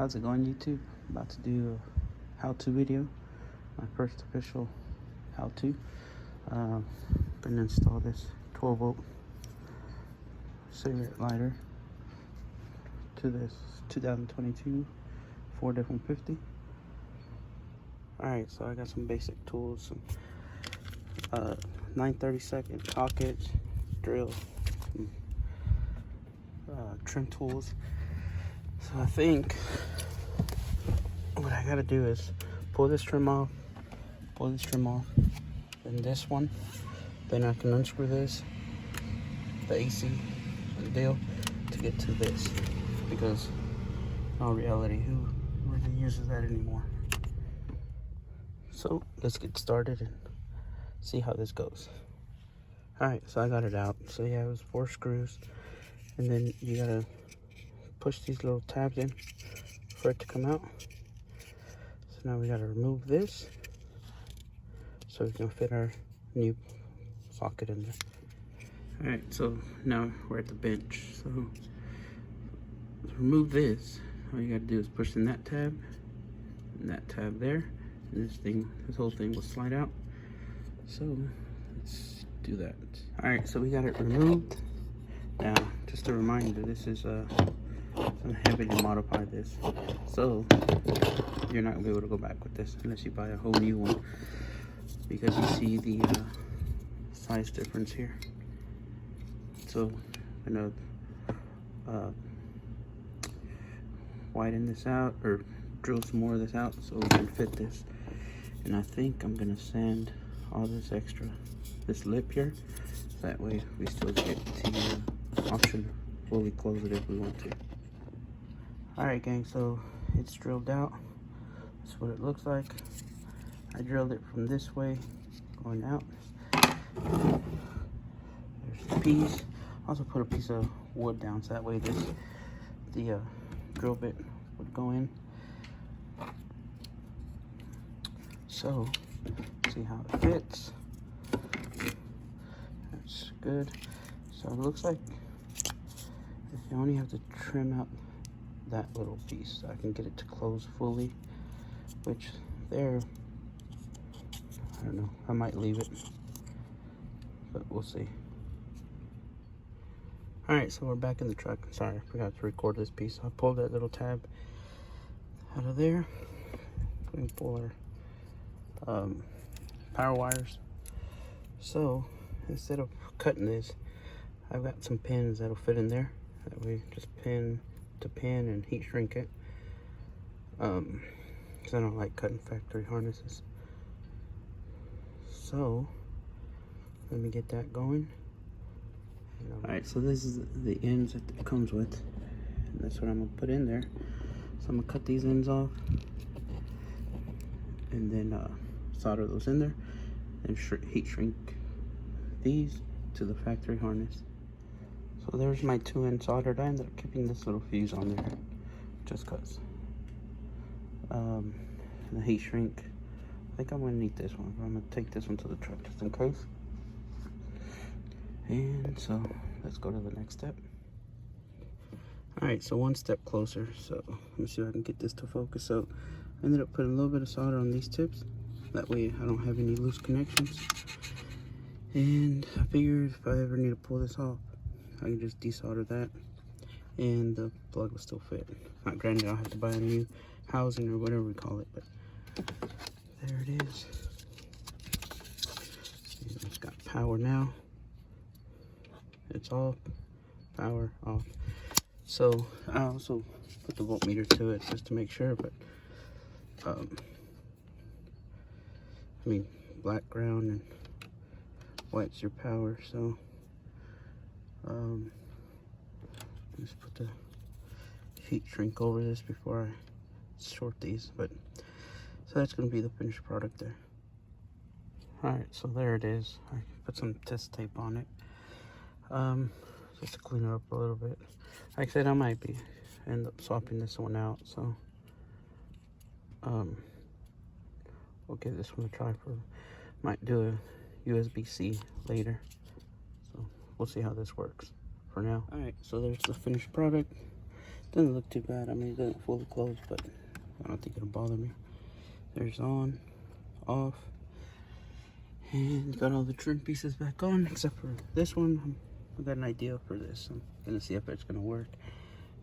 How's it going, YouTube? About to do a how-to video, my first official how-to. Gonna install this 12-volt cigarette lighter to this 2022 Ford F-150. Alright, so I got some basic tools, some 9/32 pockets, drill, some trim tools. So I think what I gotta do is pull this trim off, and this one. Then I can unscrew this, the AC deal, to get to this. Because in all reality, who really uses that anymore? So let's get started and see how this goes. Alright, so I got it out. So yeah, it was 4 screws. And then you gotta push these little tabs in for it to come out. So now we gotta remove this so we can fit our new socket in there. Alright, so now we're at the bench. So to remove this, all you gotta do is push in that tab and that tab there, and this whole thing will slide out. So let's do that. Alright, so we got it removed. Now, just a reminder, this is I'm heavy to modify this, so you're not gonna be able to go back with this unless you buy a whole new one, because you see the size difference here. So I'm gonna widen this out, or drill some more of this out so we can fit this. And I think I'm gonna sand all this extra, this lip here, so that way we still get the option to fully close it if we want to. Alright gang, so it's drilled out. That's what it looks like. I drilled it from this way going out. There's the piece. Also put a piece of wood down so that way the drill bit would go in. So see how it fits. That's good. So it looks like you only have to trim out that little piece so I can get it to close fully, which there, I don't know, I might leave it, but we'll see. Alright, so we're back in the truck. Sorry, I forgot to record this piece. I pulled that little tab out of there. We pull our power wires. So instead of cutting this, I've got some pins that'll fit in there. That way, just pin to pin and heat shrink it. Because I don't like cutting factory harnesses. So let me get that going. Alright, so this is the ends that it comes with, and that's what I'm gonna put in there. So I'm gonna cut these ends off and then solder those in there and heat shrink these to the factory harness. So there's my 2-end soldered. I ended up keeping this little fuse on there just cause. And the heat shrink, I think I'm gonna need this one, but I'm gonna take this one to the truck just in case. And so let's go to the next step. Alright, so one step closer. So let me see if I can get this to focus. So I ended up putting a little bit of solder on these tips. That way I don't have any loose connections. And I figured if I ever need to pull this off, I can just desolder that and the plug will still fit. Not granted, I'll have to buy a new housing or whatever we call it, but there it is. It's got power now. It's off, power off. So I also put the voltmeter to it just to make sure, but I mean, black ground and white's your power, so just put the heat shrink over this before I short these. But so that's going to be the finished product there. Alright, so there it is. I put some test tape on it just to clean it up a little bit. Like I said, I might end up swapping this one out, so we'll give this one a try. Might do a USB-C later, so we'll see how this works for now. All right, so there's the finished product. Doesn't look too bad. I mean, it doesn't fully close, but I don't think it'll bother me. There's on, off, and got all the trim pieces back on, except for this one. I got an idea for this. I'm gonna see if it's gonna work.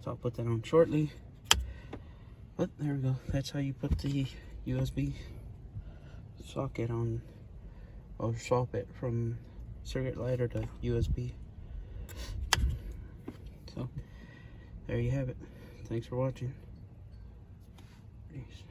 So I'll put that on shortly. But there we go. That's how you put the USB socket on, or swap it from circuit lighter to USB. So there you have it. Thanks for watching. Peace.